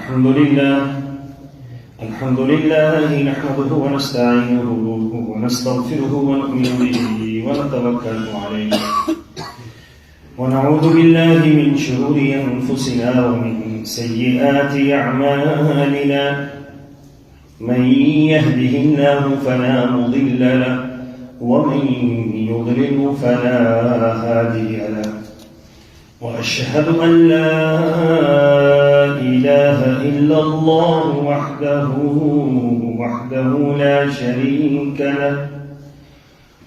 الحمد لله نحمده ونستعينه ونستغفره ونؤمن به ونتوكل عليه ونعوذ بالله من شرور أنفسنا ومن سيئات أعمالنا من يهده الله فلا مضل له ومن يضلل فلا هادي له وأشهد أن لا إله إلا الله وحده لا شريك له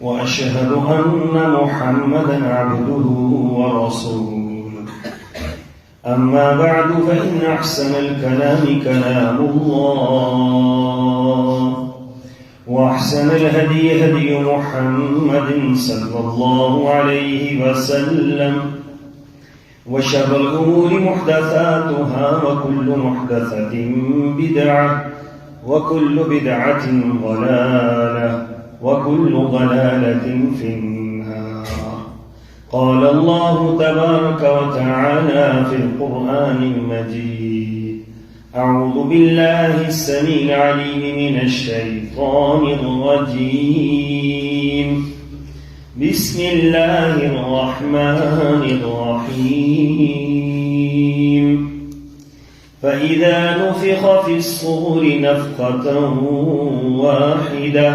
وأشهد أن محمدا عبده ورسوله أما بعد فإن أحسن الكلام كلام الله وأحسن الهدي هدي محمد صلى الله عليه وسلم وشر الأمور محدثاتها وكل محدثة بدعة وكل بدعة ضلالة وكل ضلالة في النار. قال الله تبارك وتعالى في القرآن المجيد: أعوذ بالله السميع العليم من الشيطان الرجيم. بسم الله الرحمن الرحيم. فإذا نفخ في الصور نفخة واحدة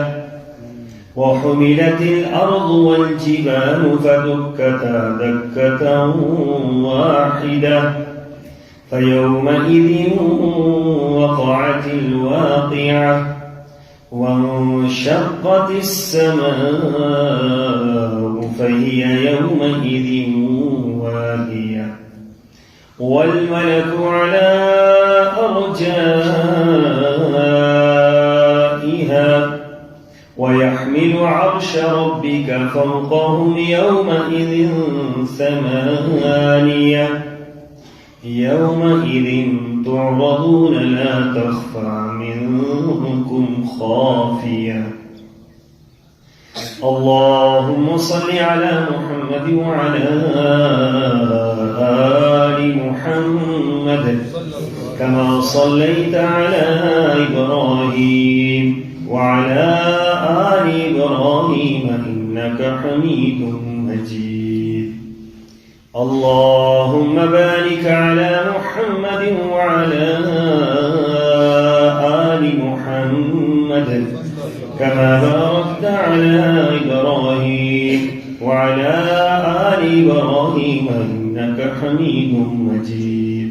وحملت الأرض والجبال فدكتا دكة واحدة فيومئذ وقعت الواقعة وانشقت السماء فهي يومئذ واهية والملك على أرجائها ويحمل عرش ربك فوقهم يومئذ ثمانية يومئذ تعرضون لا تخفى منكم خافية. اللهم صل على محمد وعلى آل محمد كما صليت على إبراهيم وعلى آل إبراهيم إنك حميد مجيد. اللهم بارك على محمد وعلى آل محمد كما باركت على إبراهيم وعلى آل إبراهيم إنك حميد مجيد.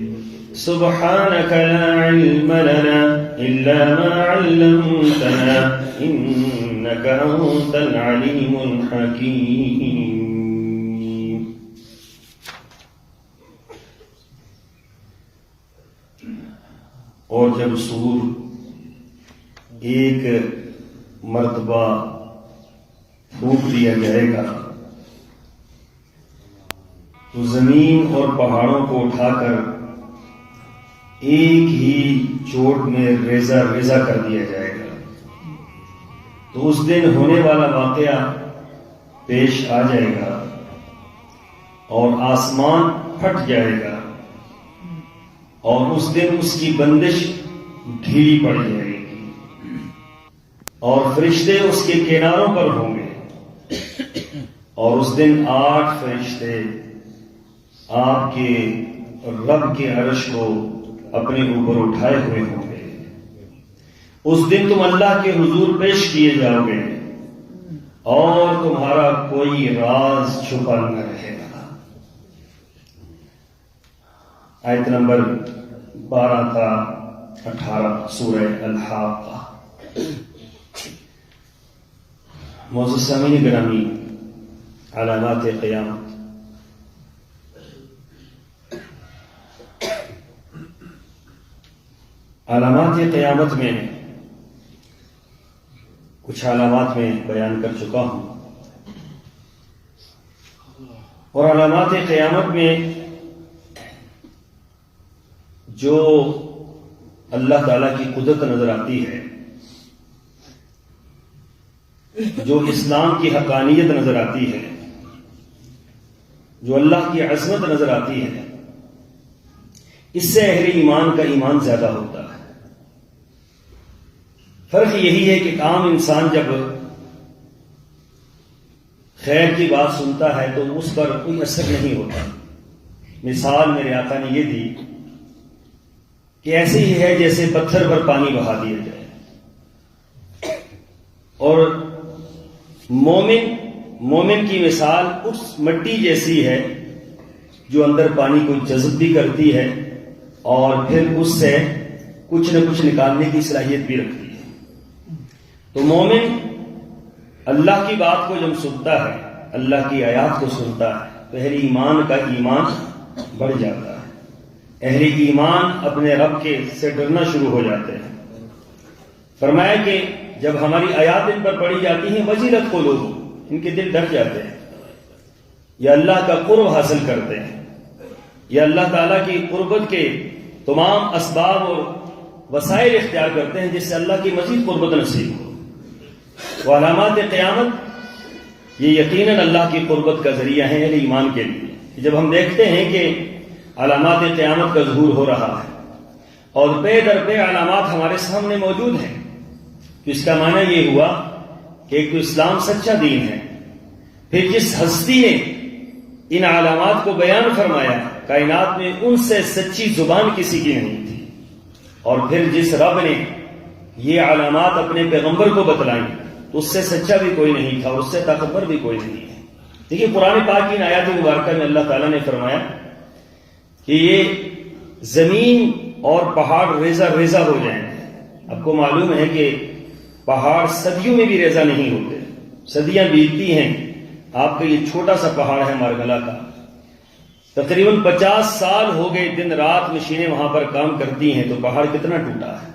سبحانك لا علم لنا إلا ما علمتنا إنك أنت العليم الحكيم. اور جب سور ایک مرتبہ پھونک دیا جائے گا تو زمین اور پہاڑوں کو اٹھا کر ایک ہی چوٹ میں ریزہ ریزہ کر دیا جائے گا. تو اس دن ہونے والا واقعہ پیش آ جائے گا اور آسمان پھٹ جائے گا اور اس دن اس کی بندش ڈھیلی پڑ جائے گی اور فرشتے اس کے کناروں پر ہوں گے اور اس دن 8 فرشتے آپ کے رب کے عرش کو اپنے اوپر اٹھائے ہوئے ہوں گے. اس دن تم اللہ کے حضور پیش کیے جاؤ گے اور تمہارا کوئی راز چھپا نہ رہے گا. آیت نمبر 12 تا 18 سورہ الحاقہ. معزز سامعین گرامی، علامات قیامت. علامات قیامت میں کچھ علامات میں بیان کر چکا ہوں اور علامات قیامت میں جو اللہ تعالیٰ کی قدرت نظر آتی ہے، جو اسلام کی حقانیت نظر آتی ہے، جو اللہ کی عظمت نظر آتی ہے، اس سے اہل ایمان کا ایمان زیادہ ہوتا ہے۔ فرق یہی ہے کہ عام انسان جب خیر کی بات سنتا ہے تو اس پر کوئی اثر نہیں ہوتا۔ مثال میرے آقا نے یہ دی کہ ایسے ہی ہے جیسے پتھر پر پانی بہا دیا جائے، اور مومن کی مثال اس مٹی جیسی ہے جو اندر پانی کو جذب بھی کرتی ہے اور پھر اس سے کچھ نہ کچھ نکالنے کی صلاحیت بھی رکھتی ہے۔ تو مومن اللہ کی بات کو جب سنتا ہے، اللہ کی آیات کو سنتا ہے، تو اہل ایمان کا ایمان بڑھ جاتا ہے۔ اہل ایمان اپنے رب کے سے ڈرنا شروع ہو جاتے ہیں۔ فرمایا کہ جب ہماری آیات ان پر پڑھی جاتی ہیں وجلت قلوبہم، ان کے دل ڈر جاتے ہیں، یا اللہ کا قرب حاصل کرتے ہیں، یا اللہ تعالیٰ کی قربت کے تمام اسباب اور وسائل اختیار کرتے ہیں جس سے اللہ کی مزید قربت نصیب ہو۔ وہ علامات قیامت یہ یقیناً اللہ کی قربت کا ذریعہ ہیں اہل ایمان کے لیے۔ جب ہم دیکھتے ہیں کہ علامات قیامت کا ظہور ہو رہا ہے اور پے در پے علامات ہمارے سامنے موجود ہیں، تو اس کا معنی یہ ہوا کہ ایک تو اسلام سچا دین ہے، پھر جس ہستی نے ان علامات کو بیان فرمایا کائنات میں ان سے سچی زبان کسی کی نہیں تھی، اور پھر جس رب نے یہ علامات اپنے پیغمبر کو بتلائیں تو اس سے سچا بھی کوئی نہیں تھا، اس سے طاقتور بھی کوئی نہیں ہے۔ دیکھیے قرآن پاک کی آیات مبارکہ میں اللہ تعالیٰ نے فرمایا کہ یہ زمین اور پہاڑ ریزہ ریزہ ہو جائیں گے۔ آپ کو معلوم ہے کہ پہاڑ صدیوں میں بھی ریزہ نہیں ہوتے، صدیاں بیتتی ہیں۔ آپ کا یہ چھوٹا سا پہاڑ ہے مارگلا کا، تقریباً 50 سال ہو گئے دن رات مشینیں وہاں پر کام کرتی ہیں، تو پہاڑ کتنا ٹوٹا ہے۔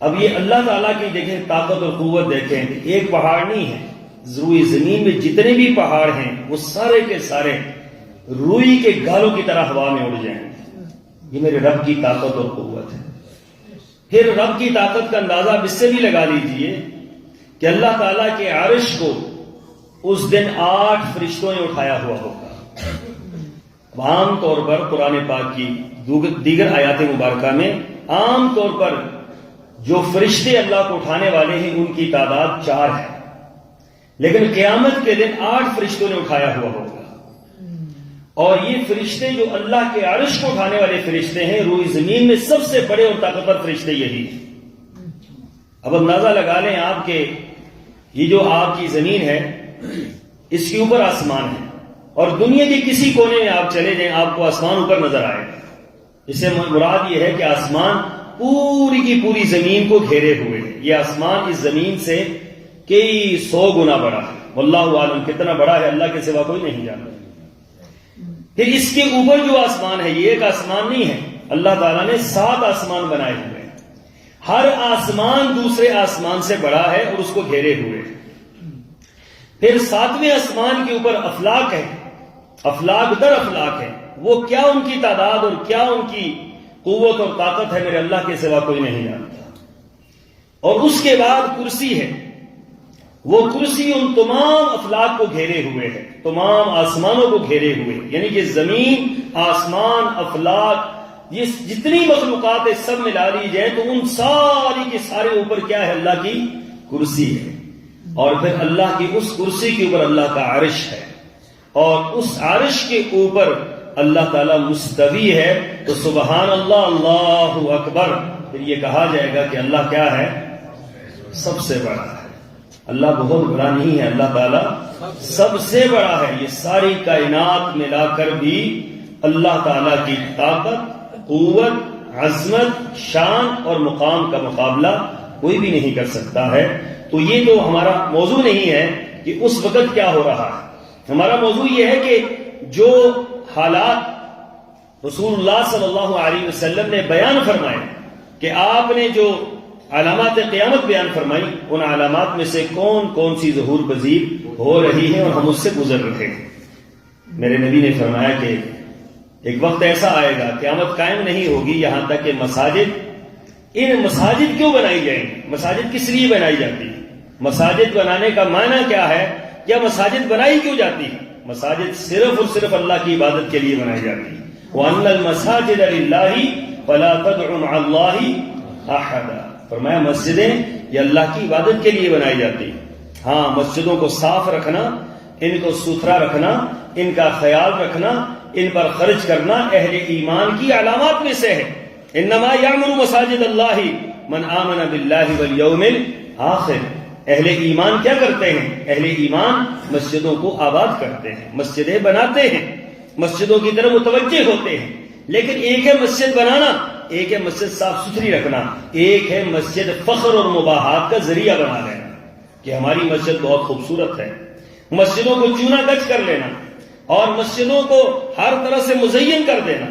اب یہ اللہ تعالیٰ کی دیکھیں طاقت اور قوت، دیکھیں ایک پہاڑ نہیں ہے، ضروری زمین میں جتنے بھی پہاڑ ہیں وہ سارے کے سارے روئی کے گالوں کی طرح ہوا میں اڑ جائیں گے۔ یہ میرے رب کی طاقت اور قوت ہے۔ پھر رب کی طاقت کا اندازہ اب اس سے بھی لگا لیجئے کہ اللہ تعالیٰ کے عرش کو اس دن 8 فرشتوں نے اٹھایا ہوا ہوگا۔ عام طور پر قرآن پاک کی دیگر آیات مبارکہ میں عام طور پر جو فرشتے اللہ کو اٹھانے والے ہیں ان کی تعداد 4 ہے، لیکن قیامت کے دن 8 فرشتوں نے اٹھایا ہوا ہوگا، اور یہ فرشتے جو اللہ کے عرش کو اٹھانے والے فرشتے ہیں، روئی زمین میں سب سے بڑے اور طاقتور فرشتے یہی ہیں۔ اب اندازہ لگا لیں آپ کہ یہ جو آپ کی زمین ہے اس کے اوپر آسمان ہے، اور دنیا کے کسی کونے میں آپ چلے جائیں آپ کو آسمان اوپر نظر آئے گا۔ اس سے مراد یہ ہے کہ آسمان پوری کی پوری زمین کو گھیرے ہوئے ہے۔ یہ آسمان اس زمین سے کئی 100 گنا بڑا ہے، واللہ عالم کتنا بڑا ہے اللہ کے سوا کوئی نہیں جانتا۔ پھر اس کے اوپر جو آسمان ہے یہ ایک آسمان نہیں ہے، اللہ تعالیٰ نے 7 آسمان بنائے ہوئے ہیں، ہر آسمان دوسرے آسمان سے بڑا ہے اور اس کو گھیرے ہوئے ہے۔ پھر 7ویں آسمان کے اوپر افلاک ہے، افلاک در افلاک ہے، وہ کیا ان کی تعداد اور کیا ان کی قوت اور طاقت ہے میرے اللہ کے سوا کوئی نہیں جانتا۔ اور اس کے بعد کرسی ہے، وہ کرسی ان تمام افلاک کو گھیرے ہوئے ہے، تمام آسمانوں کو گھیرے ہوئے، یعنی کہ زمین، آسمان، افلاک، یہ جتنی مخلوقات ہے سب ملا لی جائے تو ان ساری کے سارے اوپر کیا ہے؟ اللہ کی کرسی ہے، اور پھر اللہ کی اس کرسی کے اوپر اللہ کا عرش ہے، اور اس عرش کے اوپر اللہ تعالیٰ مستوی ہے۔ تو سبحان اللہ، اللہ اکبر، پھر یہ کہا جائے گا کہ اللہ کیا ہے؟ سب سے بڑا ہے۔ اللہ بہت بڑا نہیں ہے، اللہ تعالیٰ سب سے بڑا ہے۔ یہ ساری کائنات ملا کر بھی اللہ تعالیٰ کی طاقت، قوت، عظمت، شان اور مقام کا مقابلہ کوئی بھی نہیں کر سکتا ہے۔ تو یہ تو ہمارا موضوع نہیں ہے کہ اس وقت کیا ہو رہا ہے، ہمارا موضوع یہ ہے کہ جو حالات رسول اللہ صلی اللہ علیہ وسلم نے بیان فرمائے، کہ آپ نے جو علامات قیامت بیان فرمائی، ان علامات میں سے کون کون سی ظہور پذیر ہو رہی ہیں اور ہم اس سے گزر رہے ہیں۔ میرے نبی نے فرمایا کہ ایک وقت ایسا آئے گا قیامت قائم نہیں ہوگی یہاں تک کہ ان مساجد کیوں بنائی جائیں گی؟ مساجد کس لیے بنائی جاتی ہے؟ مساجد بنانے کا معنی کیا ہے؟ یا مساجد بنائی کیوں جاتی ہے؟ مساجد صرف اور صرف اللہ کی عبادت کے لیے بنائی جاتی ہے، وَأَنَّ الْمَسَاجِدَ لِلَّهِ فَلَا تَدْعُوا مَعَ اللَّهِ أَحَدًا، فرمایا مسجدیں یہ اللہ کی عبادت کے لیے بنائی جاتی ہیں. ہاں مسجدوں کو صاف رکھنا، ان کو ستھرا رکھنا، ان کا خیال رکھنا، ان پر خرچ کرنا اہل ایمان کی علامات میں سے ہے. انما یعمر مساجد اللہ من آمن باللہ والیوم الآخر. اہل ایمان کیا کرتے ہیں؟ اہل ایمان مسجدوں کو آباد کرتے ہیں، مسجدیں بناتے ہیں، مسجدوں کی طرف متوجہ ہوتے ہیں. لیکن ایک ہے مسجد بنانا، ایک ہے مسجد صاف ستھری رکھنا، ایک ہے مسجد فخر اور مباحات کا ذریعہ بنا لینا کہ ہماری مسجد بہت خوبصورت ہے. مسجدوں کو چونا گچ کر لینا اور مسجدوں کو ہر طرح سے مزین کر دینا.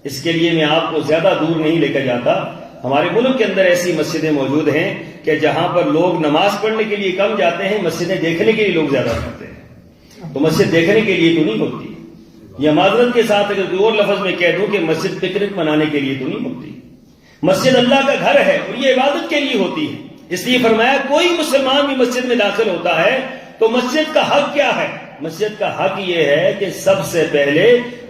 اس کے لیے میں آپ کو زیادہ دور نہیں لے کر جاتا. ہمارے ملک کے اندر ایسی مسجدیں موجود ہیں کہ جہاں پر لوگ نماز پڑھنے کے لیے کم جاتے ہیں، مسجدیں دیکھنے کے لیے لوگ زیادہ جاتے ہیں. تو مسجد دیکھنے کے لیے تو نہیں ہوتی. یہ معذرت کے ساتھ اگر کوئی اور لفظ میں کہہ دوں کہ مسجد پکنک منانے کے لیے تو نہیں ہوتی. مسجد اللہ کا گھر ہے اور یہ عبادت کے لیے ہوتی ہے. اس لیے فرمایا کوئی مسلمان بھی مسجد میں داخل ہوتا ہے تو مسجد کا حق کیا ہے؟ مسجد کا حق یہ ہے کہ سب سے پہلے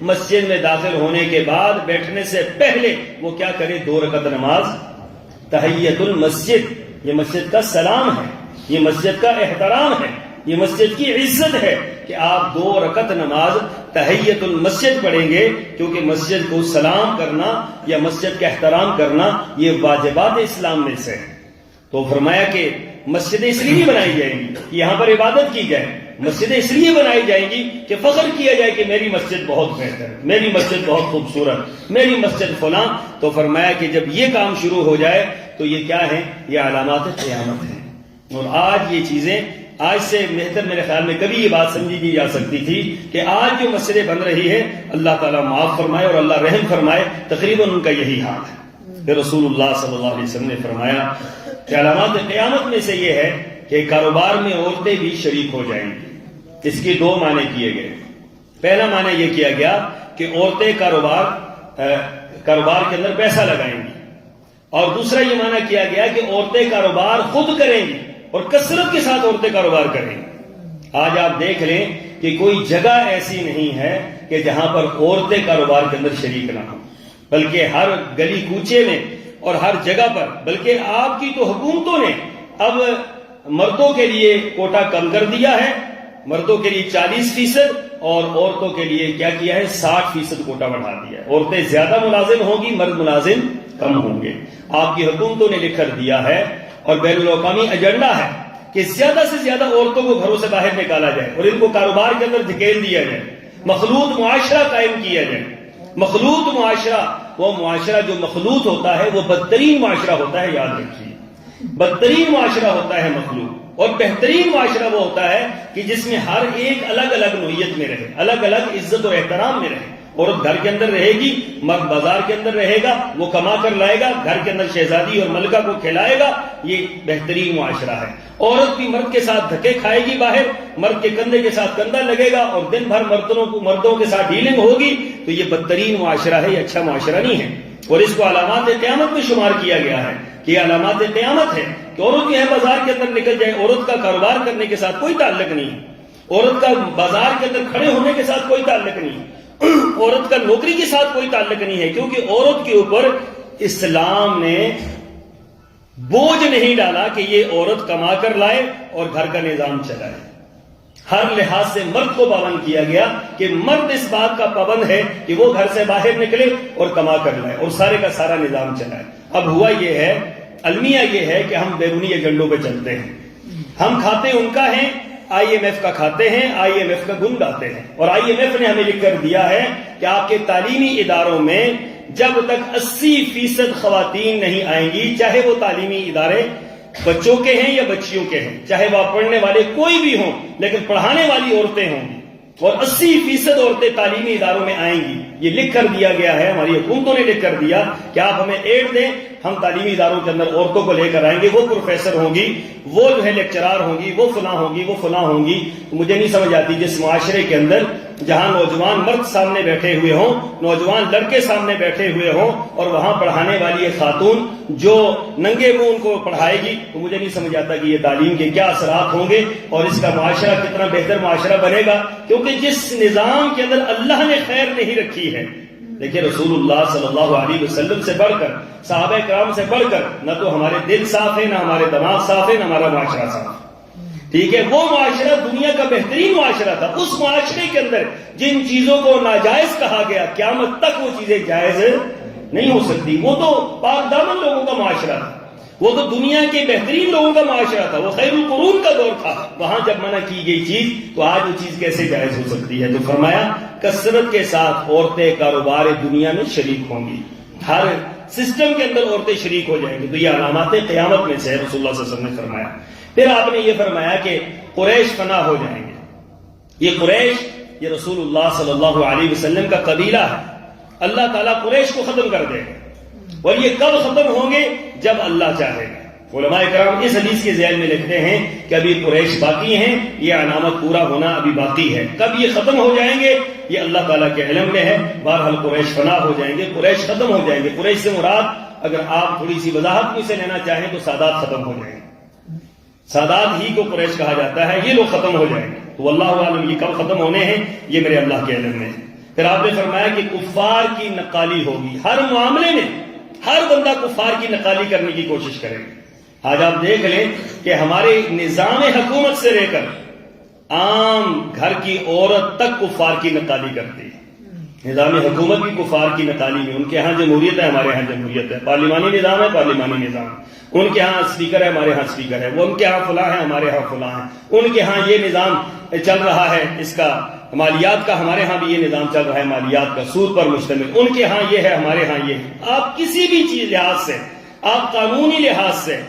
مسجد میں داخل ہونے کے بعد بیٹھنے سے پہلے وہ کیا کرے؟ 2 رکعت نماز تحیت المسجد. یہ مسجد کا سلام ہے، یہ مسجد کا احترام ہے، یہ مسجد کی عزت ہے کہ آپ 2 رکعت نماز تحیت المسجد پڑھیں گے، کیونکہ مسجد کو سلام کرنا یا مسجد کا احترام کرنا یہ واجبات اسلام میں سے ہے. تو فرمایا کہ مسجدیں اس لیے بنائی جائیں گی کہ یہاں پر عبادت کی جائے. مسجدیں اس لیے بنائی جائیں گی کہ فخر کیا جائے کہ میری مسجد بہت بہتر ہے، میری مسجد بہت خوبصورت، میری مسجد فلاں. تو فرمایا کہ جب یہ کام شروع ہو جائے تو یہ کیا ہے؟ یہ علامات قیامت ہیں. اور آج یہ چیزیں، آج سے بہتر میرے خیال میں کبھی یہ بات سمجھی نہیں جا سکتی تھی کہ آج جو مسجدیں بن رہی ہیں اللہ تعالیٰ معاف فرمائے اور اللہ رحم فرمائے، تقریباً ان کا یہی حال ہے. پھر رسول اللہ صلی اللہ علیہ وسلم نے فرمایا کہ علامات قیامت میں سے یہ ہے کہ کاروبار میں عورتیں بھی شریک ہو جائیں گی. اس کے 2 معنی کیے گئے. پہلا معنی یہ کیا گیا کہ عورتیں کاروبار کے اندر پیسہ لگائیں گی، اور دوسرا یہ معنی کیا گیا کہ عورتیں کاروبار خود کریں گی اور کثرت کے ساتھ عورتیں کاروبار کریں گی. آج آپ دیکھ لیں کہ کوئی جگہ ایسی نہیں ہے کہ جہاں پر عورتیں کاروبار کے اندر شریک نہ ہوں، بلکہ ہر گلی کوچے میں اور ہر جگہ پر. بلکہ آپ کی تو حکومتوں نے اب مردوں کے لیے کوٹا کم کر دیا ہے، مردوں کے لیے 40% اور عورتوں کے لیے کیا کیا ہے؟ 60% کوٹا بڑھا دیا ہے. عورتیں زیادہ ملازم ہوں گی، مرد ملازم کم ہوں گے. آپ کی حکومتوں نے لکھ کر دیا ہے اور بین الاقوامی ایجنڈا ہے کہ زیادہ سے زیادہ عورتوں کو گھروں سے باہر نکالا جائے اور ان کو کاروبار کے اندر دھکیل دیا جائے، مخلوط معاشرہ قائم کیا جائے. مخلوط معاشرہ، وہ معاشرہ جو مخلوط ہوتا ہے وہ بدترین معاشرہ ہوتا ہے. یاد رکھیے، بدترین معاشرہ ہوتا ہے مخلوط، اور بہترین معاشرہ وہ ہوتا ہے کہ جس میں ہر ایک الگ الگ نوعیت میں رہے، الگ الگ عزت و احترام میں رہے. عورت گھر کے اندر رہے گی، مرد بازار کے اندر رہے گا، وہ کما کر لائے گا، گھر کے اندر شہزادی اور ملکہ کو کھلائے گا. یہ بہترین معاشرہ ہے. عورت بھی مرد کے ساتھ دھکے کھائے گی باہر، مرد کے کندھے کے ساتھ کندھا لگے گا اور دن بھر مردوں کے ساتھ ڈیلنگ ہوگی. تو یہ بدترین معاشرہ ہے، یہ اچھا معاشرہ نہیں ہے. اور اس کو علامات قیامت میں شمار کیا گیا ہے کہ یہ علامات قیامت ہے کہ عورت جو ہے بازار کے اندر نکل جائے. عورت کا کاروبار کرنے کے ساتھ کوئی تعلق نہیں ہے، عورت کا بازار کے اندر کھڑے ہونے کے ساتھ کوئی تعلق نہیں ہے، عورت کا نوکری کے ساتھ کوئی تعلق نہیں ہے. کیونکہ عورت کے اوپر اسلام نے بوجھ نہیں ڈالا کہ یہ عورت کما کر لائے اور گھر کا نظام چلائے. ہر لحاظ سے مرد کو پابند کیا گیا کہ مرد اس بات کا پابند ہے کہ وہ گھر سے باہر نکلے اور کما کر لائے اور سارے کا سارا نظام چلائے. اب ہوا یہ ہے، المیہ یہ ہے کہ ہم بیرونی ایجنڈوں پہ چلتے ہیں. ہم کھاتے ان کا ہیں، IMF کا کھاتے ہیں، IMF کا گن گاتے ہیں. اور IMF نے ہمیں لکھ کر دیا ہے کہ آپ کے تعلیمی اداروں میں جب تک 80% خواتین نہیں آئیں گی، چاہے وہ تعلیمی ادارے بچوں کے ہیں یا بچیوں کے ہیں، چاہے وہ پڑھنے والے کوئی بھی ہوں، لیکن پڑھانے والی عورتیں ہوں گی اور 80% عورتیں تعلیمی اداروں میں آئیں گی. یہ لکھ کر دیا گیا ہے، ہماری حکومتوں نے لکھ کر دیا کہ آپ ہمیں ایڈ دیں، ہم تعلیمی اداروں کے اندر عورتوں کو لے کر آئیں گے. وہ پروفیسر ہوں گی، وہ جو ہے لیکچرار ہوں گی، وہ فلاں ہوں گی، وہ فلاں ہوں گی. مجھے نہیں سمجھ آتی جس معاشرے کے اندر جہاں نوجوان مرد سامنے بیٹھے ہوئے ہوں، نوجوان لڑکے سامنے بیٹھے ہوئے ہوں، اور وہاں پڑھانے والی ایک خاتون جو ننگے منہ ان کو پڑھائے گی، تو مجھے نہیں سمجھ آتا کہ یہ تعلیم کے کیا اثرات ہوں گے اور اس کا معاشرہ کتنا بہتر معاشرہ بنے گا. کیونکہ جس نظام کے اندر اللہ نے خیر نہیں رکھی ہے، دیکھیں رسول اللہ صلی اللہ علیہ وسلم سے بڑھ کر، صحابہ کرام سے بڑھ کر نہ تو ہمارے دل صاف ہے، نہ ہمارے دماغ صاف ہے، نہ ہمارا معاشرہ صاف ہے، ٹھیک ہے؟ وہ معاشرہ دنیا کا بہترین معاشرہ تھا، اس معاشرے کے اندر جن چیزوں کو ناجائز کہا گیا قیامت تک وہ چیزیں جائز نہیں ہو سکتی، وہ تو پاک دامن لوگوں کا معاشرہ تھا، وہ تو دنیا کے بہترین لوگوں کا معاشرہ تھا، وہ خیر القرون کا دور تھا، وہاں جب منع کی گئی چیز تو آج وہ چیز کیسے جائز ہو سکتی ہے؟ تو فرمایا کثرت کے ساتھ عورتیں کاروبار دنیا میں شریک ہوں گی، ہر سسٹم کے اندر عورتیں شریک ہو جائیں گی، تو یہ علامات قیامت میں سے ہے، رسول اللہ صلی اللہ علیہ وسلم نے فرمایا۔ پھر آپ نے یہ فرمایا کہ قریش فنا ہو جائیں گے، یہ قریش یہ رسول اللہ صلی اللہ علیہ وسلم کا قبیلہ ہے، اللہ تعالیٰ قریش کو ختم کر دے گا، اور یہ کب ختم ہوں گے؟ جب اللہ چاہے گا۔ علماء کرام اس حدیث کے ذیل میں لکھتے ہیں کہ ابھی قریش باقی ہیں، یہ علامت پورا ہونا ابھی باقی ہے، کب یہ ختم ہو جائیں گے یہ اللہ تعالیٰ کے علم میں ہے، بہرحال قریش فنا ہو جائیں گے، قریش ختم ہو جائیں گے۔ قریش سے مراد اگر آپ تھوڑی سی وضاحت مجھ سے لینا چاہیں تو سادات ختم ہو جائیں گے، سادات ہی کو قریش کہا جاتا ہے، یہ لوگ ختم ہو جائیں گے، تو اللہ عالم یہ کب ختم ہونے ہیں یہ میرے اللہ کے علم میں ہے۔ پھر آپ نے فرمایا کہ کفار کی نقالی ہوگی، ہر معاملے میں ہر بندہ کفار کی نقالی کرنے کی کوشش کرے گا۔ آج آپ دیکھ لیں کہ ہمارے نظام حکومت سے لے کر عام گھر کی عورت تک کفار کی نقالی کرتی ہے، نظام حکومت بھی کفار کی نقالی میں، ان کے ہاں جمہوریت ہے، ہمارے ہاں جمہوریت ہے، پارلیمانی نظام ہے، پارلیمانی نظام، ان کے ہاں اسپیکر ہے، ہمارے ہاں اسپیکر ہے، وہ ان کے ہاں فلاں ہے، ہمارے ہاں فلاں ہے، ان کے ہاں یہ نظام چل رہا ہے، اس کا مالیات کا، ہمارے ہاں بھی یہ نظام چل رہا ہے مالیات کا، سود پر مشتمل، ان کے ہاں یہ ہے، ہمارے ہاں یہ ہے۔ آپ کسی بھی چیز لحاظ سے، آپ قانونی لحاظ سے،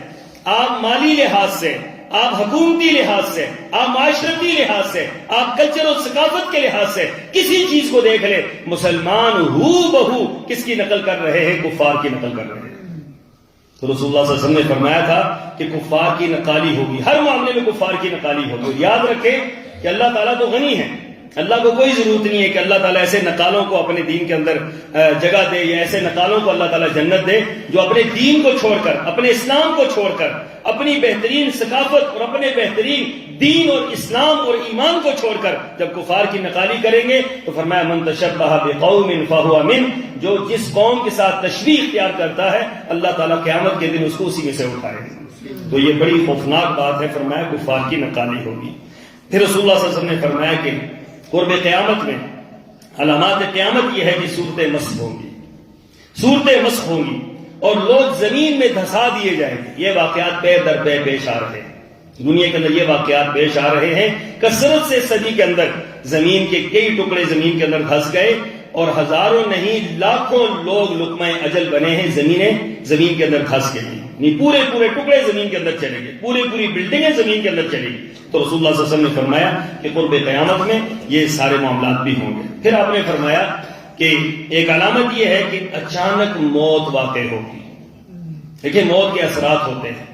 آپ مالی لحاظ سے، آپ حکومتی لحاظ سے، آپ معاشرتی لحاظ سے، آپ کلچر اور ثقافت کے لحاظ سے کسی چیز کو دیکھ لیں، مسلمان ہو بہو کس کی نقل کر رہے ہیں؟ کفار کی نقل کر رہے ہیں۔ تو رسول اللہ صلی اللہ علیہ وسلم نے فرمایا تھا کہ کفار کی نقالی ہوگی، ہر معاملے میں کفار کی نقالی ہوگی۔ یاد رکھیں کہ اللہ تعالیٰ تو غنی ہے، اللہ کو کوئی ضرورت نہیں ہے کہ اللہ تعالیٰ ایسے نقالوں کو اپنے دین کے اندر جگہ دے، یا ایسے نقالوں کو اللہ تعالیٰ جنت دے جو اپنے دین کو چھوڑ کر، اپنے اسلام کو چھوڑ کر، اپنی بہترین ثقافت اور اپنے بہترین دین اور اسلام اور ایمان کو چھوڑ کر جب کفار کی نقالی کریں گے تو فرمایا من تشبہ بقوم فہو من، جو جس قوم کے ساتھ تشبیہ اختیار کرتا ہے اللہ تعالیٰ قیامت کے دن اس کو اسی میں سے اٹھائے گا۔ تو یہ بڑی خوفناک بات ہے، فرمایا کفار کی نقالی ہوگی۔ پھر رسول اللہ صلی اللہ علیہ وسلم نے فرمایا کہ قرب قیامت میں علامات قیامت یہ ہے کہ صورتیں مسخ ہوں گی، صورتیں مسخ ہوں گی اور لوگ زمین میں دھسا دیے جائیں گے۔ یہ واقعات پے در پے پیش آ رہے ہیں، دنیا کے اندر یہ واقعات پیش آ رہے ہیں، کثرت سے صدی کے اندر زمین کے کئی ٹکڑے زمین کے اندر دھس گئے اور ہزاروں نہیں لاکھوں لوگ لقمہ اجل بنے ہیں، زمین کے اندر دھس گئے، نہیں پورے ٹکڑے زمین کے اندر چلے گئے، پوری بلڈنگیں زمین کے اندر چلے گئی۔ تو رسول اللہ صلی اللہ علیہ وسلم نے فرمایا کہ قرب قیامت میں یہ سارے معاملات بھی ہوں گے۔ پھر آپ نے فرمایا کہ ایک علامت یہ ہے کہ اچانک موت واقع ہوگی۔ دیکھیں موت کے اثرات ہوتے ہیں،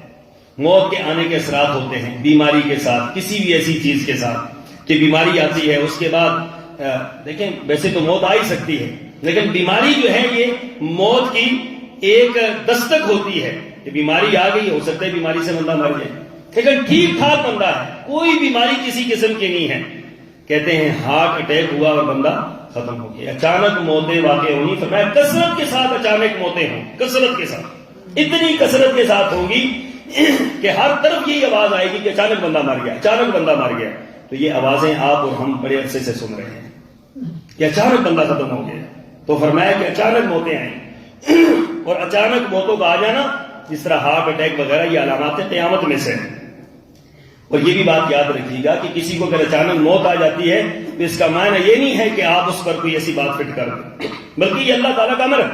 موت کے آنے کے اثرات ہوتے ہیں، بیماری کے ساتھ، کسی بھی ایسی چیز کے ساتھ کہ بیماری آتی ہے، اس کے بعد دیکھیں ویسے تو موت آ ہی سکتی ہے، لیکن بیماری جو ہے یہ موت کی ایک دستک ہوتی ہے کہ بیماری آ گئی، ہو سکتا ہے بیماری سے بندہ مر جائے، لیکن ٹھیک ٹھاک بندہ ہے، کوئی بیماری کسی قسم کی نہیں ہے، کہتے ہیں ہارٹ اٹیک ہوا اور بندہ ختم ہو گیا۔ اچانک موتیں واقع ہونی، فرمایا کثرت کے ساتھ اچانک موتیں ہوں، کثرت کے ساتھ، اتنی کثرت کے ساتھ ہوگی کہ ہر طرف یہی آواز آئے گی کہ اچانک بندہ مر گیا، اچانک بندہ مر گیا۔ تو یہ آوازیں آپ اور ہم بڑے عرصے سے سن رہے ہیں کہ اچانک بندہ ختم ہو گیا۔ تو فرمایا کہ اچانک موتیں آئیں، اور اچانک موتوں کا آ جانا جس طرح ہارٹ اٹیک وغیرہ یہ علامات قیامت میں سے ہیں۔ اور یہ بھی بات یاد رکھیے گا کہ کسی کو اگر اچانک موت آ جاتی ہے تو اس کا معنی یہ نہیں ہے کہ آپ اس پر کوئی ایسی بات فٹ کر دیں، بلکہ یہ اللہ تعالیٰ کا امر ہے،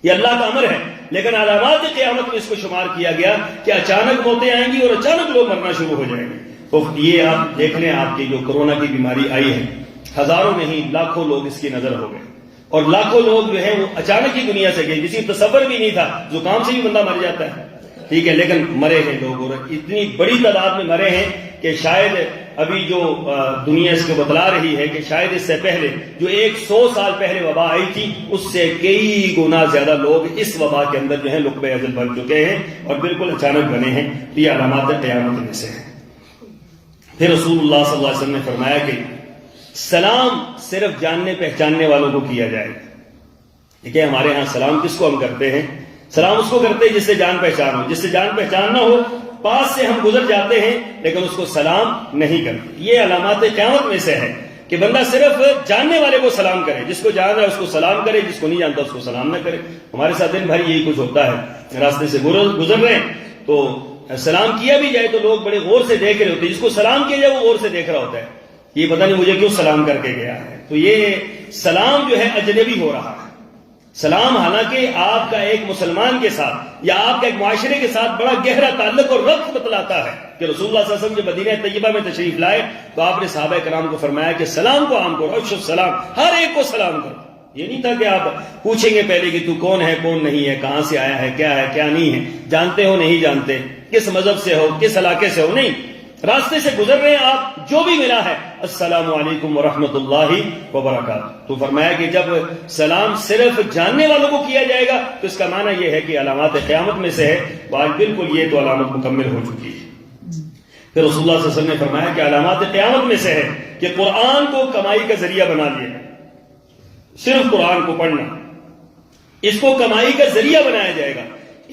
یہ اللہ کا امر ہے، لیکن علامات قیامت میں اس کو شمار کیا گیا کہ اچانک موتیں آئیں گی اور اچانک لوگ مرنا شروع ہو جائیں گے۔ تو یہ آپ دیکھ لیں، آپ کی جو کورونا کی بیماری آئی ہے، ہزاروں نہیں لاکھوں لوگ اس کی نظر ہو گئے، اور لاکھوں لوگ جو ہے وہ اچانک ہی دنیا سے گئے، کسی تصور بھی نہیں تھا، زکام سے بھی بندہ مر جاتا ہے، ٹھیک ہے، لیکن مرے ہیں لوگ، اور اتنی بڑی تعداد میں مرے ہیں کہ شاید ابھی جو دنیا اس کو بتلا رہی ہے کہ شاید اس سے پہلے جو 100 سال پہلے وبا آئی تھی اس سے کئی گنا زیادہ لوگ اس وبا کے اندر جو ہے لقمہ اجل بن چکے ہیں اور بالکل اچانک بنے ہیں۔ یہ علامات قیامت میں سے ہیں۔ پھر رسول اللہ صلی اللہ علیہ وسلم نے فرمایا کہ سلام صرف جاننے پہچاننے والوں کو کیا جائے گا، دیکھیں ہمارے ہاں سلام کس کو ہم کرتے ہیں؟ سلام اس کو کرتے ہیں جس سے جان پہچان ہو. جس سے جان پہچان نہ ہو پاس سے ہم گزر جاتے ہیں لیکن اس کو سلام نہیں کرتے. یہ علامات قیامت میں سے ہے کہ بندہ صرف جاننے والے کو سلام کرے, جس کو جان رہا ہے اس کو سلام کرے, جس کو نہیں جانتا اس کو سلام نہ کرے. ہمارے ساتھ دن بھر یہی کچھ ہوتا ہے, راستے سے گزر رہے ہیں تو سلام کیا بھی جائے تو لوگ بڑے غور سے دیکھ رہے ہوتے ہیں, جس کو سلام کیا جائے وہ غور سے دیکھ رہا ہوتا ہے, یہ پتہ نہیں مجھے کیوں سلام کر کے گیا ہے. تو یہ سلام جو ہے اجنبی ہو رہا ہے. سلام حالانکہ آپ کا ایک مسلمان کے ساتھ یا آپ کا ایک معاشرے کے ساتھ بڑا گہرا تعلق اور ربط بتلاتا ہے کہ رسول اللہ صلی اللہ علیہ وسلم جب مدینہ طیبہ میں تشریف لائے تو آپ نے صحابہ کرام کو فرمایا کہ سلام کو عام کرو, افشوا السلام, ہر ایک کو سلام کرو. یہ نہیں تھا کہ آپ پوچھیں گے پہلے کہ تو کون ہے کون نہیں ہے, کہاں سے آیا ہے کیا نہیں ہے, جانتے ہو نہیں جانتے, کس مذہب سے ہو کس علاقے سے ہو. نہیں, راستے سے گزر رہے ہیں آپ, جو بھی ملا ہے السلام علیکم ورحمۃ اللہ وبرکاتہ. تو فرمایا کہ جب سلام صرف جاننے والوں کو کیا جائے گا تو اس کا معنی یہ ہے کہ علامات قیامت میں سے ہے. آج بالکل یہ تو علامت مکمل ہو چکی ہے. پھر رسول اللہ صلی اللہ علیہ وسلم نے فرمایا کہ علامات قیامت میں سے ہے کہ قرآن کو کمائی کا ذریعہ بنا لیا. صرف قرآن کو پڑھنا, اس کو کمائی کا ذریعہ بنایا جائے گا.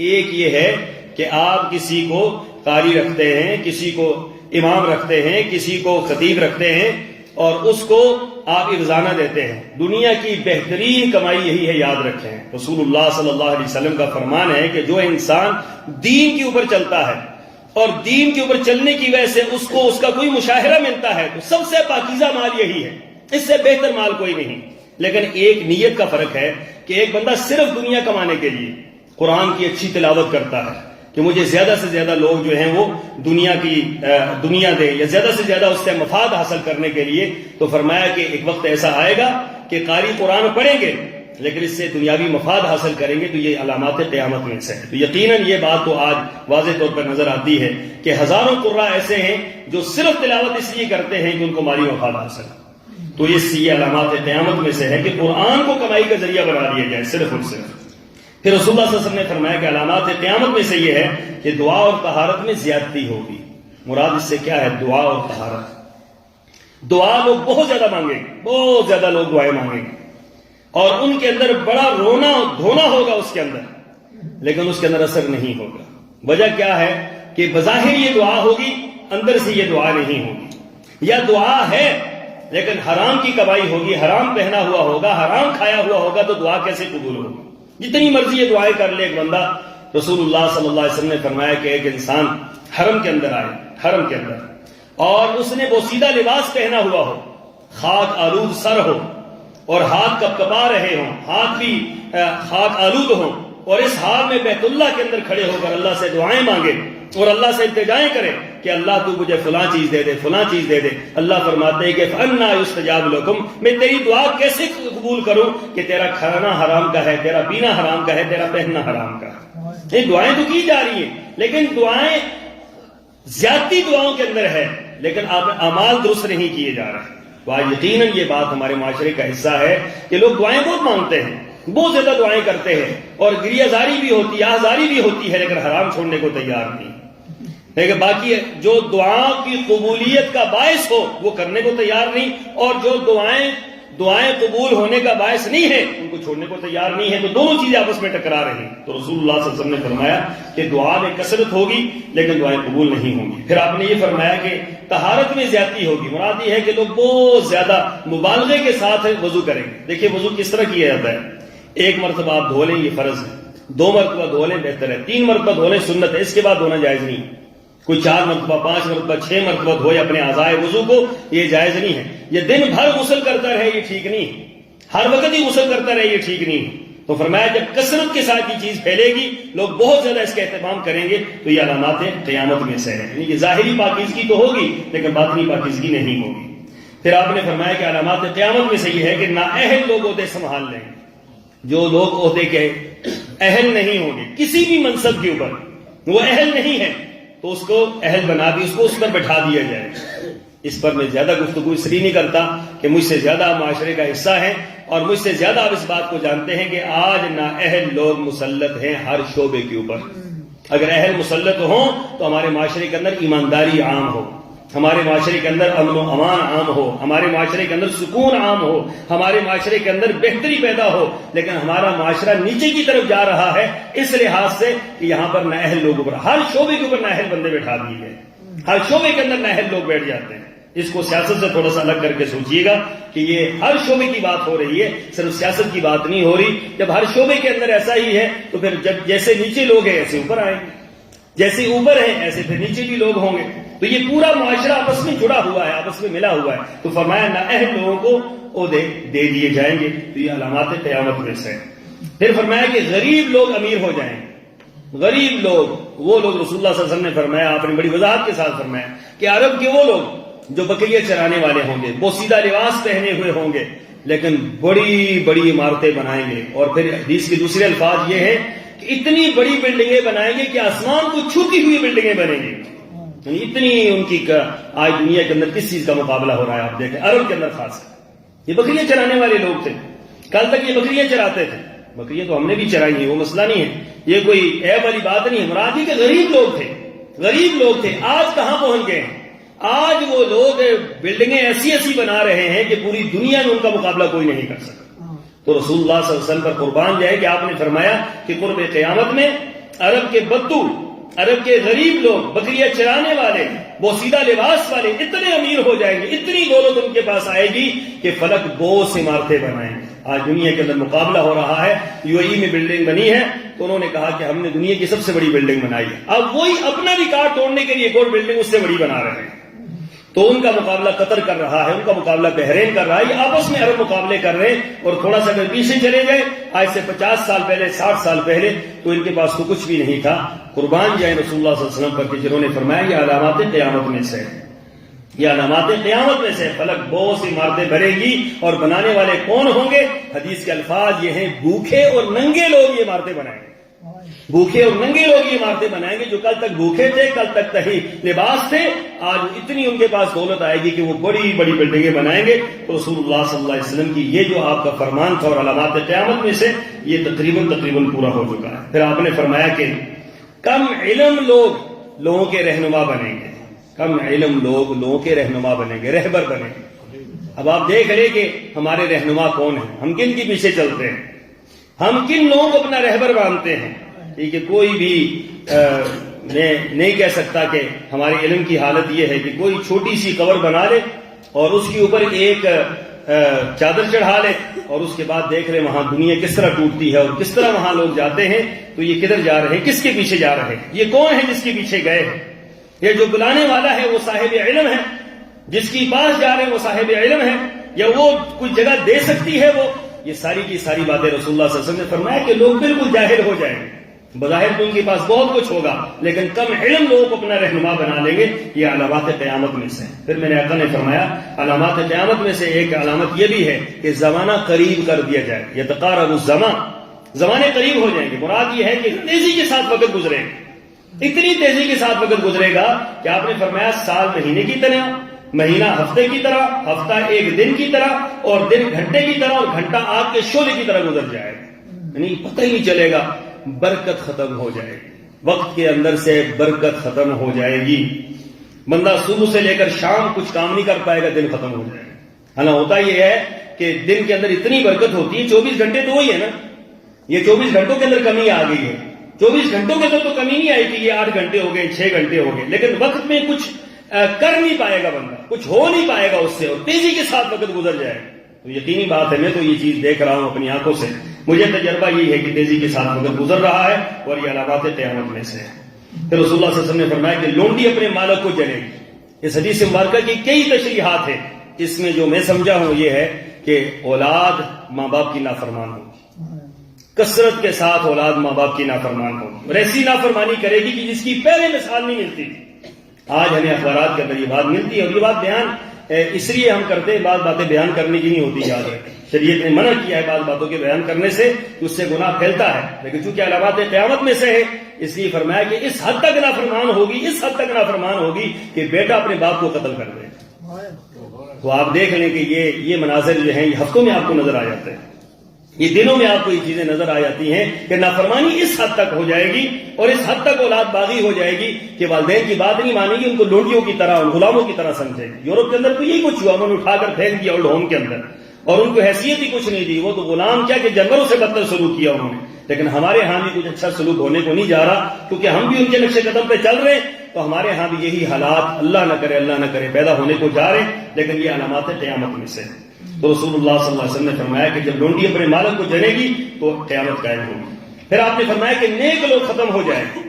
ایک یہ ہے کہ آپ کسی کو قاری رکھتے ہیں, کسی کو امام رکھتے ہیں, کسی کو خطیب رکھتے ہیں اور اس کو آپ اذانہ دیتے ہیں. دنیا کی بہترین کمائی یہی ہے, یاد رکھیں. رسول اللہ صلی اللہ علیہ وسلم کا فرمان ہے کہ جو انسان دین کے اوپر چلتا ہے اور دین کے اوپر چلنے کی وجہ سے اس کو اس کا کوئی مشاہرہ ملتا ہے تو سب سے پاکیزہ مال یہی ہے, اس سے بہتر مال کوئی نہیں. لیکن ایک نیت کا فرق ہے کہ ایک بندہ صرف دنیا کمانے کے لیے قرآن کی اچھی تلاوت کرتا ہے کہ مجھے زیادہ سے زیادہ لوگ جو ہیں وہ دنیا دیں یا زیادہ سے زیادہ اس سے مفاد حاصل کرنے کے لیے. تو فرمایا کہ ایک وقت ایسا آئے گا کہ قاری قرآن پڑھیں گے لیکن اس سے دنیاوی مفاد حاصل کریں گے, تو یہ علامات قیامت میں سے ہے. تو یقیناً یہ بات تو آج واضح طور پر نظر آتی ہے کہ ہزاروں قراء ایسے ہیں جو صرف تلاوت اس لیے کرتے ہیں کہ ان کو مالی مفاد حاصل. تو یہ علامات قیامت میں سے ہے کہ قرآن کو کمائی کا ذریعہ بنا دیا جائے صرف اور صرف. پھر رسول اللہ صلی اللہ علیہ وسلم نے فرمایا کہ علامات قیامت میں سے یہ ہے کہ دعا اور طہارت میں زیادتی ہوگی. مراد اس سے کیا ہے؟ دعا اور طہارت. دعا لوگ بہت زیادہ مانگیں گے, بہت زیادہ لوگ دعائیں مانگیں گے اور ان کے اندر بڑا رونا دھونا ہوگا اس کے اندر, لیکن اس کے اندر اثر نہیں ہوگا. وجہ کیا ہے کہ بظاہر یہ دعا ہوگی, اندر سے یہ دعا نہیں ہوگی. یا دعا ہے لیکن حرام کی کمائی ہوگی, حرام پہنا ہوا ہوگا, حرام کھایا ہوا ہوگا, تو دعا کیسے قبول ہوگی؟ جتنی مرضی یہ دعائیں کر لے ایک بندہ. رسول اللہ صلی اللہ علیہ وسلم نے فرمایا کہ ایک انسان حرم کے اندر آئے, حرم کے اندر, اور اس نے بوسیدہ لباس پہنا ہوا ہو, خاک آلود سر ہو اور ہاتھ کپکپا رہے ہوں, ہاتھ بھی خاک آلود ہوں, اور اس حال میں بیت اللہ کے اندر کھڑے ہو کر اللہ سے دعائیں مانگے اور اللہ سے التجائیں کرے کہ اللہ تو مجھے فلاں چیز دے دے, فلاں چیز دے دے. اللہ فرماتے ہیں کہ فَأَنَّا يُسْتَجَابُ لَكُمْ, میں تیری دعا کیسے قبول کروں کہ تیرا کھانا حرام کا ہے, تیرا پینا حرام کا ہے, تیرا پہننا حرام کا ہے. یہ دعائیں تو کی جا رہی ہیں لیکن دعائیں زیادتی دعاؤں کے اندر ہے, لیکن اعمال درست نہیں کیے جا رہے. یقیناً یہ بات ہمارے معاشرے کا حصہ ہے کہ لوگ دعائیں بہت مانگتے ہیں, بہت زیادہ دعائیں کرتے ہیں اور گریہ زاری بھی ہوتی ہے, آہذاری بھی ہوتی ہے, لیکن حرام چھوڑنے کو تیار نہیں. لیکن باقی جو دعا کی قبولیت کا باعث ہو وہ کرنے کو تیار نہیں, اور جو دعائیں قبول ہونے کا باعث نہیں ہے ان کو چھوڑنے کو تیار نہیں ہے. تو دونوں چیزیں آپس میں ٹکرا رہی ہیں. تو رسول اللہ صلی اللہ علیہ وسلم نے فرمایا کہ دعا میں کثرت ہوگی لیکن دعائیں قبول نہیں ہوں گی. پھر آپ نے یہ فرمایا کہ طہارت میں زیادتی ہوگی. مراد یہ ہے کہ لوگ بہت زیادہ مبالغے کے ساتھ وضو کریں گے. دیکھیے وضو کس طرح کیا جاتا ہے, ایک مرتبہ آپ دھو لیں یہ فرض ہے, 2 مرتبہ دھو لیں بہتر ہے, 3 مرتبہ دھو لیں سنت ہے, اس کے بعد دھونا جائز نہیں. کوئی 4 مرتبہ 5 مرتبہ 6 مرتبہ دھوئے اپنے اعضائے وضو کو, یہ جائز نہیں ہے. یہ دن بھر غسل کرتا رہے یہ ٹھیک نہیں ہے, ہر وقت ہی غسل کرتا رہے یہ ٹھیک نہیں ہے. تو فرمایا جب کثرت کے ساتھ یہ چیز پھیلے گی, لوگ بہت زیادہ اس کا اہتمام کریں گے, تو یہ علامات قیامت میں سے ہے. یعنی یہ ظاہری پاکیزگی تو ہوگی لیکن باطنی پاکیزگی نہیں ہوگی. پھر آپ نے فرمایا کہ علامات قیامت میں سے یہ ہے کہ نااہل لوگ عہدے سنبھال لیں گے. جو لوگ عہدے کے اہل نہیں ہوں گے, کسی بھی منصب کے اوپر وہ اہل نہیں ہے, تو اس کو اہل بنا دی, اس کو اس پر بٹھا دیا جائے. اس پر میں زیادہ گفتگو اس لیے نہیں کرتا کہ مجھ سے زیادہ معاشرے کا حصہ ہیں اور مجھ سے زیادہ آپ اس بات کو جانتے ہیں کہ آج نااہل لوگ مسلط ہیں ہر شعبے کے اوپر. اگر اہل مسلط ہوں تو ہمارے معاشرے کے اندر ایمانداری عام ہو, ہمارے معاشرے کے اندر امن و امان عام ہو، ہمارے معاشرے کے اندر سکون عام ہو، ہمارے معاشرے کے اندر بہتری پیدا ہو، لیکن ہمارا معاشرہ نیچے کی طرف جا رہا ہے اس لحاظ سے کہ یہاں پر نااہل لوگوں پر، ہر شعبے کے اوپر نااہل بندے بٹھا دیے گئے، ہر شعبے کے اندر نااہل لوگ بیٹھ جاتے ہیں۔ اس کو سیاست سے تھوڑا سا الگ کر کے سوچئے گا کہ یہ ہر شعبے کی بات ہو رہی ہے، صرف سیاست کی بات نہیں ہو رہی۔ جب ہر شعبے کے اندر ایسا ہی ہے تو پھر جب جیسے نیچے لوگ ہیں ایسے اوپر آئیں گے، جیسے اوپر ہیں ایسے پھر نیچے بھی لوگ ہوں گے، تو یہ پورا معاشرہ آپس میں جڑا ہوا ہے، آپس میں ملا ہوا ہے۔ تو فرمایا نااہل لوگوں کو عہدے دے دیے جائیں گے، تو یہ علامات قیامت میں سے۔ پھر فرمایا کہ غریب لوگ امیر ہو جائیں گے، غریب لوگ وہ لوگ، رسول اللہ صلی اللہ علیہ وسلم نے فرمایا، آپ نے بڑی وضاحت کے ساتھ فرمایا کہ عرب کے وہ لوگ جو بکریاں چرانے والے ہوں گے، بوسیدہ لباس پہنے ہوئے ہوں گے، لیکن بڑی بڑی عمارتیں بنائیں گے، اور پھر حدیث کے دوسرے الفاظ یہ ہیں کہ اتنی بڑی بلڈنگیں بنائیں گے کہ آسمان کو چھوتی ہوئی بلڈنگیں بنیں گی، یعنی اتنی ان کی آج دنیا کے اندر کس چیز کا مقابلہ ہو رہا ہے آپ دیکھیں، عرب کے اندر خاص کر یہ بکریاں چرانے والے لوگ تھے، کل تک یہ بکریاں چراتے تھے، بکریاں تو ہم نے بھی چرائی ہیں، وہ مسئلہ نہیں ہے، یہ کوئی عیب والی بات نہیں ہے، مراد یہ کہ غریب لوگ تھے، غریب لوگ تھے، آج کہاں پہنچ گئے ہیں؟ آج وہ لوگ بلڈنگیں ایسی ایسی بنا رہے ہیں کہ پوری دنیا میں ان کا مقابلہ کوئی نہیں کر سکتا۔ تو رسول اللہ صلی اللہ علیہ وسلم پر قربان جائے کہ آپ نے فرمایا کہ قرب قیامت میں عرب کے بدو، عرب کے غریب لوگ، بکریاں چرانے والے، بوسیدہ لباس والے اتنے امیر ہو جائیں گے، اتنی دولت ان کے پاس آئے گی کہ فلک بوس عمارتیں بنائیں گے۔ آج دنیا کے اندر مقابلہ ہو رہا ہے، یو اے ای میں بلڈنگ بنی ہے تو انہوں نے کہا کہ ہم نے دنیا کی سب سے بڑی بلڈنگ بنائی ہے، اب وہی اپنا ریکارڈ توڑنے کے لیے ایک اور بلڈنگ اس سے بڑی بنا رہے ہیں، تو ان کا مقابلہ قطر کر رہا ہے، ان کا مقابلہ بحرین کر رہا ہے، یہ آپس میں عرب مقابلے کر رہے ہیں۔ اور تھوڑا سا اگر پیچھے چلے گئے آج سے 50 سال پہلے، 60 سال پہلے، تو ان کے پاس تو کچھ بھی نہیں تھا۔ قربان جائیں رسول اللہ صلی اللہ علیہ وسلم پر کہ جنہوں نے فرمایا یہ علامات قیامت میں سے، یہ علامات قیامت میں سے، فلک بوس عمارتیں بنے گی، اور بنانے والے کون ہوں گے؟ حدیث کے الفاظ یہ ہیں، بھوکے اور ننگے لوگ یہ عمارتیں بنائیں گے، بھوکے اور ننگے لوگ یہ عمارتیں بنائیں گے، جو کل تک بھوکے تھے، کل تک تہی لباس تھے، آج اتنی ان کے پاس دولت آئے گی کہ وہ بڑی بڑی بلڈنگیں بنائیں گے۔ تو رسول اللہ صلی اللہ علیہ وسلم کی یہ جو آپ کا فرمان تھا اور علامات قیامت میں سے، یہ تقریباً پورا ہو چکا ہے۔ پھر آپ نے فرمایا کہ کم علم لوگ لوگوں کے رہنما بنیں گے، کم علم لوگ لوگوں کے رہنما بنیں گے، رہبر بنیں گے۔ اب آپ دیکھ لیں کہ ہمارے رہنما کون ہیں، ہم کن کے پیچھے چلتے ہیں، ہم کن لوگوں کو اپنا رہبر مانتے ہیں۔ ٹھیک ہے، کوئی بھی نہیں کہہ سکتا کہ ہمارے علم کی حالت یہ ہے کہ کوئی چھوٹی سی قبر بنا لے اور اس کے اوپر ایک چادر چڑھا لے اور اس کے بعد دیکھ لے وہاں دنیا کس طرح ٹوٹتی ہے اور کس طرح وہاں لوگ جاتے ہیں، تو یہ کدھر جا رہے ہیں، کس کے پیچھے جا رہے ہیں، یہ کون ہے جس کے پیچھے گئے ہیں؟ یہ جو بلانے والا ہے وہ صاحب علم ہے، جس کی پاس جا رہے ہیں وہ صاحب علم ہے، یا وہ کچھ جگہ دے سکتی ہے وہ؟ یہ ساری کی ساری باتیں رسول اللہ صلی اللہ علیہ وسلم نے فرمایا کہ لوگ بالکل جاہل ہو جائیں گے، بظاہر تو ان کے پاس بہت کچھ ہوگا لیکن کم علم لوگوں کو اپنا رہنما بنا لیں گے، یہ علامات قیامت میں سے۔ پھر میں نے آقا نے فرمایا علامات قیامت میں سے ایک علامت یہ بھی ہے کہ زمانہ قریب کر دیا جائے، یتقارب الزمان، زمانے قریب ہو جائیں گے۔ مراد یہ ہے کہ تیزی کے ساتھ وقت گزرے گا، اتنی تیزی کے ساتھ وقت گزرے گا کہ آپ نے فرمایا سال مہینے کی طرح، مہینہ ہفتے کی طرح، ہفتہ ایک دن کی طرح، اور دن گھنٹے کی طرح، اور گھنٹہ آگ کے شعلے کی طرح گزر جائے گا، یعنی پتہ ہی نہیں چلے گا، برکت ختم ہو جائے گی، وقت کے اندر سے برکت ختم ہو جائے گی۔ بندہ صبح سے لے کر شام کچھ کام نہیں کر پائے گا، دن ختم ہو جائے گا۔ حالانکہ ہوتا یہ ہے کہ دن کے اندر اتنی برکت ہوتی ہے، 24 گھنٹے تو وہی ہے نا، یہ 24 گھنٹوں کے اندر کمی آ گئی ہے، 24 گھنٹوں کے اندر تو کمی نہیں آئی کہ یہ 8 گھنٹے ہو گئے، 6 گھنٹے ہو گئے، لیکن وقت میں کچھ کر نہیں پائے گا بندہ، کچھ ہو نہیں پائے گا اس سے، اور تیزی کے ساتھ وقت گزر جائے گا۔ تو یقینی بات ہے، میں تو یہ چیز دیکھ رہا ہوں اپنی آنکھوں سے، مجھے تجربہ یہ ہے کہ تیزی کے ساتھ وقت گزر رہا ہے، اور یہ علامات قیامت میں سے ہے۔ پھر رسول اللہ صلی اللہ علیہ وسلم نے فرمایا کہ لونڈی اپنے مالک کو جلے گی۔ اس حدیث مبارکہ کی کئی تشریحات ہیں، اس میں جو میں سمجھا ہوں یہ ہے کہ اولاد ماں باپ کی نافرمان ہوگی، کثرت کے ساتھ اولاد ماں باپ کی نافرمان ہوگی، اور ایسی نافرمانی کرے گی کہ جس کی پہلے مثال نہیں ملتی تھی۔ آج ہمیں اخبارات کے اندر یہ بات ملتی ہے، اور یہ بات بیان اس لیے ہم کرتے ہیں، بعض باتیں بیان کرنے کی نہیں ہوتی، یاد رکھیں شریعت نے منع کیا ہے بعض باتوں کے بیان کرنے سے، اس سے گناہ پھیلتا ہے، لیکن چونکہ علامات قیامت میں سے ہے اس لیے فرمایا کہ اس حد تک نافرمان ہوگی، اس حد تک نافرمان ہوگی کہ بیٹا اپنے باپ کو قتل کر دے۔ تو آپ دیکھ لیں کہ یہ مناظر جو ہیں یہ ہفتوں میں آپ کو نظر آ جاتے ہیں، یہ دنوں میں آپ کو یہ چیزیں نظر آ جاتی ہیں کہ نافرمانی اس حد تک ہو جائے گی اور اس حد تک اولاد باغی ہو جائے گی کہ والدین کی بات نہیں مانے گی، ان کو لونڈیوں کی طرح، غلاموں کی طرح سمجھے گی۔ یورپ کے اندر تو یہی کچھ ہوا، انہوں نے اٹھا کر پھینک دیا اولڈ ہوم کے اندر، اور ان کو حیثیت ہی کچھ نہیں دی، وہ تو غلام کیا کہ جانوروں سے بدتر سلوک کیا انہوں نے۔ لیکن ہمارے ہاں بھی کچھ اچھا سلوک ہونے کو نہیں جا رہا، کیونکہ ہم بھی ان کے نقش قدم پہ چل رہے ہیں، تو ہمارے ہاں بھی یہی حالات اللہ نہ کرے پیدا ہونے کو جا رہے ہیں۔ لیکن یہ علامات قیامت میں سے، تو رسول اللہ صلی اللہ علیہ وسلم نے فرمایا کہ جب لونڈی اپنے مالک کو جنے گی تو قیامت قائم ہوگی۔ پھر آپ نے فرمایا کہ نیک لوگ ختم ہو جائیں گے،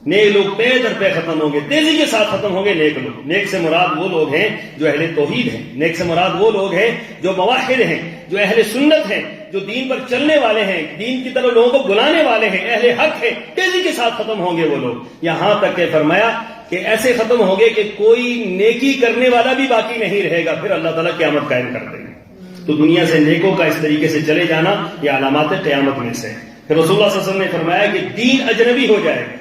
نیک لوگ پے در پے ختم ہوں گے، تیزی کے ساتھ ختم ہوں گے نیک لوگ۔ نیک سے مراد وہ لوگ ہیں جو اہل توحید ہیں، نیک سے مراد وہ لوگ ہیں جو موحد ہیں، جو اہل سنت ہیں، جو دین پر چلنے والے ہیں، دین کی طرف لوگوں کو بلانے والے ہیں، اہل حق ہیں، تیزی کے ساتھ ختم ہوں گے وہ لوگ۔ یہاں تک کہ فرمایا کہ ایسے ختم ہوں گے کہ کوئی نیکی کرنے والا بھی باقی نہیں رہے گا، پھر اللہ تعالیٰ قیامت قائم کر دیں گے۔ تو دنیا سے نیکوں کا اس طریقے سے چلے جانا یہ علامات قیامت میں سے۔ پھر رسول اللہ صلی اللہ علیہ وسلم نے فرمایا کہ دین اجنبی ہو جائے گا،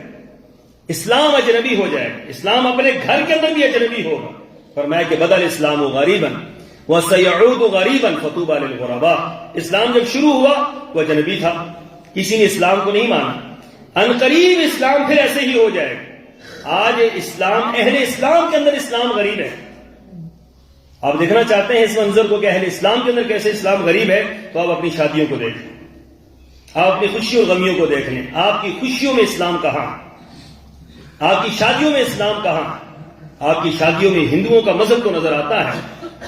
اسلام اجنبی ہو جائے گا، اسلام اپنے گھر کے اندر بھی اجنبی ہوگا۔ فرمایا کہ بدل اسلام غریبا وسيعود غریبا فطوبى للغرباء۔ اسلام جب شروع ہوا وہ اجنبی تھا، کسی نے اسلام کو نہیں مانا، ان قریب اسلام پھر ایسے ہی ہو جائے گا۔ آج اسلام، اہل اسلام کے اندر اسلام غریب ہے۔ آپ دیکھنا چاہتے ہیں اس منظر کو کہ اہل اسلام کے اندر کیسے اسلام غریب ہے، تو آپ اپنی شادیوں کو دیکھ لیں، آپ اپنی خوشیوں اور غمیوں کو دیکھ لیں۔ آپ کی خوشیوں میں اسلام کہاں؟ آپ کی شادیوں میں اسلام کہاں؟ آپ کی شادیوں میں ہندوؤں کا مذہب تو نظر آتا ہے،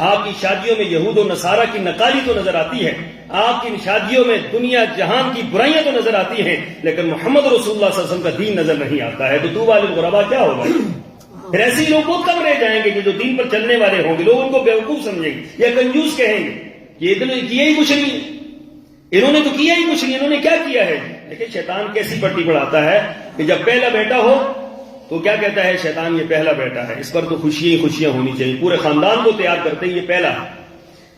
آپ کی شادیوں میں یہود و نصارہ کی نقالی تو نظر آتی ہے، آپ کی شادیوں میں دنیا جہان کی برائیاں تو نظر آتی ہیں، لیکن محمد رسول اللہ صلی اللہ علیہ وسلم کا دین نظر نہیں آتا ہے۔ تو طوبیٰ للغرباء کیا ہوگا؟ پھر ایسے ہی لوگ بہت کم رہ جائیں گے کہ جو دین پر چلنے والے ہوں گے، لوگ ان کو بیوقوف سمجھیں گے یا کنجوس کہیں گے، یہ تو کیا ہی کچھ نہیں، انہوں نے تو کیا ہی کچھ نہیں، انہوں نے کیا کیا ہے؟ دیکھیں شیطان کیسی پٹی پڑھاتا ہے کہ جب پہلا بیٹا ہو تو کیا کہتا ہے شیطان؟ یہ پہلا بیٹا ہے، اس پر تو خوشیاں ہی خوشیاں ہونی چاہیے، پورے خاندان کو تیار کرتے ہیں یہ پہلا ہے۔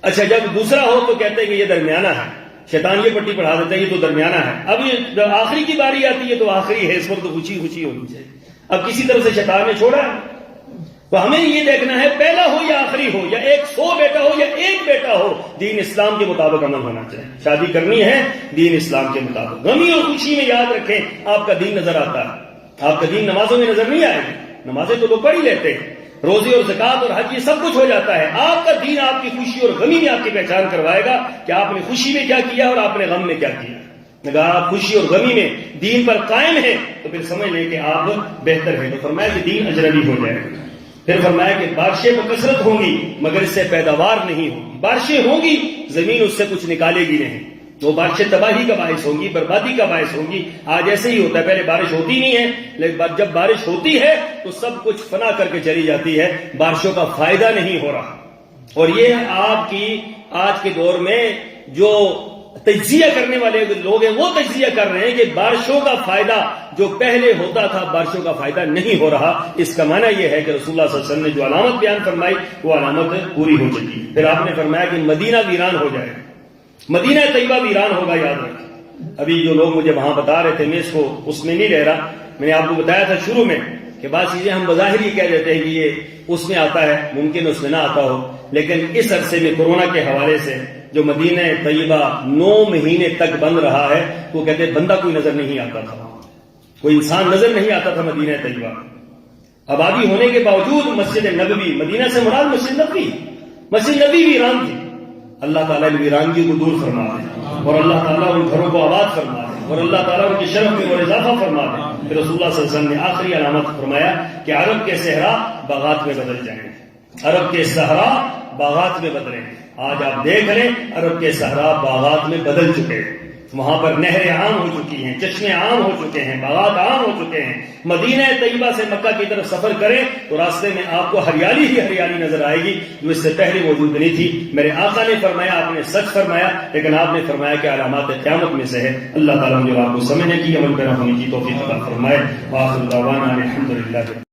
اچھا جب دوسرا ہو تو کہتے ہیں کہ یہ درمیانہ ہے، شیطان یہ پٹی پڑھا دیتا ہے یہ تو درمیانہ ہے۔ اب یہ آخری کی باری آتی ہے تو آخری ہے، اس پر تو خوشی خوشی ہونی چاہیے۔ اب کسی طرح سے شیطان نے چھوڑا ہے، تو ہمیں یہ دیکھنا ہے پہلا ہو یا آخری ہو، یا 100 بیٹا ہو یا ایک بیٹا ہو، دین اسلام کے مطابق عمل ہونا چاہیے۔ شادی کرنی ہے دین اسلام کے مطابق، غمی اور خوشی میں یاد رکھیں آپ کا دین نظر آتا ہے، آپ کا دین نمازوں میں نظر نہیں آئے گا، نمازیں تو لوگ پڑھ ہی لیتے ہیں، روزے اور زکوٰۃ اور حج یہ سب کچھ ہو جاتا ہے، آپ کا دین آپ کی خوشی اور غمی میں آپ کی پہچان کروائے گا کہ آپ نے خوشی میں کیا کیا اور آپ نے غم میں کیا کیا۔ اگر آپ خوشی اور غمی میں دین پر قائم ہیں تو پھر سمجھ لیں کہ آپ بہتر ہیں۔ تو فرمایا کہ دین اجنبی ہو جائے گا۔ پھر فرمایا کہ بارشیں بکثرت ہوں گی مگر اس سے پیداوار نہیں ہوگی، بارشیں ہوں گی زمین اس سے کچھ نکالے گی نہیں، وہ بارشیں تباہی کا باعث ہوں گی، بربادی کا باعث ہوں گی۔ آج ایسے ہی ہوتا ہے، پہلے بارش ہوتی نہیں ہے لیکن جب بارش ہوتی ہے تو سب کچھ فنا کر کے چلی جاتی ہے، بارشوں کا فائدہ نہیں ہو رہا۔ اور یہ آپ کی آج کے دور میں جو تجزیہ کرنے والے لوگ ہیں وہ تجزیہ کر رہے ہیں کہ بارشوں کا فائدہ جو پہلے ہوتا تھا بارشوں کا فائدہ نہیں ہو رہا۔ اس کا معنی یہ ہے کہ رسول اللہ صلی اللہ علیہ وسلم نے جو علامت بیان فرمائی وہ علامت پوری ہو چکی ہے۔ پھر آپ نے فرمایا کہ مدینہ ویران ہو جائے گا، مدینہ طیبہ ویران ہوگا، یاد رکھیں۔ ابھی جو لوگ مجھے وہاں بتا رہے تھے میں اس کو اس میں نہیں لے رہا، میں نے آپ کو بتایا تھا شروع میں کہ بعض چیزیں ہم بظاہر ہی کہہ دیتے ہیں کہ یہ اس میں آتا ہے، ممکن اس میں نہ آتا ہو، لیکن اس عرصے میں کورونا کے حوالے سے جو مدینہ طیبہ 9 مہینے تک بند رہا ہے، وہ کہتے ہیں بندہ کوئی نظر نہیں آتا تھا، کوئی انسان نظر نہیں آتا تھا مدینہ طیبہ۔ آبادی ہونے کے باوجود مسجد نبوی، مدینہ سے مراد مسجد نبوی، مسجد نبوی ویران تھی۔ اللہ تعالیٰ ان ویرانگی کو دور فرما دے اور اللہ تعالیٰ ان گھروں کو آباد فرما دے اور اللہ تعالیٰ ان کی شرف میں اور اضافہ فرما دے۔ پھر رسول اللہ صلی اللہ علیہ وسلم نے آخری علامت فرمایا کہ عرب کے صحرا باغات میں بدل جائیں گے، عرب کے صحرا باغات میں بدلیں گے۔ آج آپ دیکھ لیں عرب کے صحرا باغات میں بدل چکے ہیں، وہاں پر نہریں عام ہو چکی ہیں، چشمے عام ہو چکے ہیں، باغات عام ہو چکے ہیں۔ مدینہ طیبہ سے مکہ کی طرف سفر کریں تو راستے میں آپ کو ہریالی ہی ہریالی نظر آئے گی جو اس سے پہلے موجود نہیں تھی۔ میرے آقا نے فرمایا، آپ نے سچ فرمایا، لیکن آپ نے فرمایا کہ علامات قیامت میں سے ہے۔ اللہ تعالیٰ مجھے آپ کو سمجھنے کی، عمل پیرا ہونے کی توفیق عطا فرمائے۔ وآخر دعوانا الحمدللہ۔